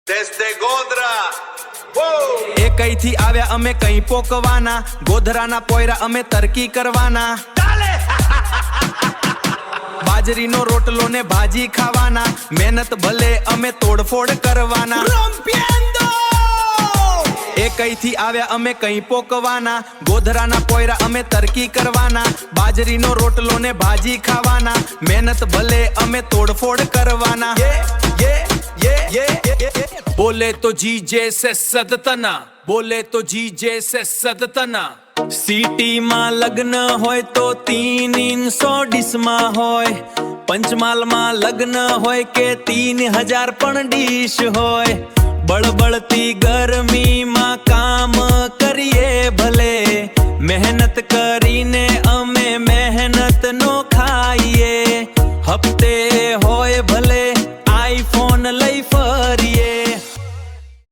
desde Godra. એ કઈથી આવ્યા અમે કઈ પોકવાના, ગોધરાના પોયરા અમે તરકી કરવાના. બાજરીનો રોટલો ને ભાજી ખાવાના, મહેનત ભલે અમે તોડફોડ કરવાના. એ કઈથી આવ્યા અમે કઈ પોકવાના, ગોધરાના પોયરા અમે તરકી કરવાના. બાજરીનો રોટલો ને ભાજી ખાવાના, મહેનત ભલે અમે તોડફોડ કરવાના. બોલે તો જી જૈસે સદतना, બોલે તો જી જૈસે સદतना. સિટીમાં લગ્ન હોય તો 300 ડીશમાં હોય, પંચમહાલમાં લગ્ન હોય કે 3000 પણ ડીશ હોય. બળબળતી ગરમીમાં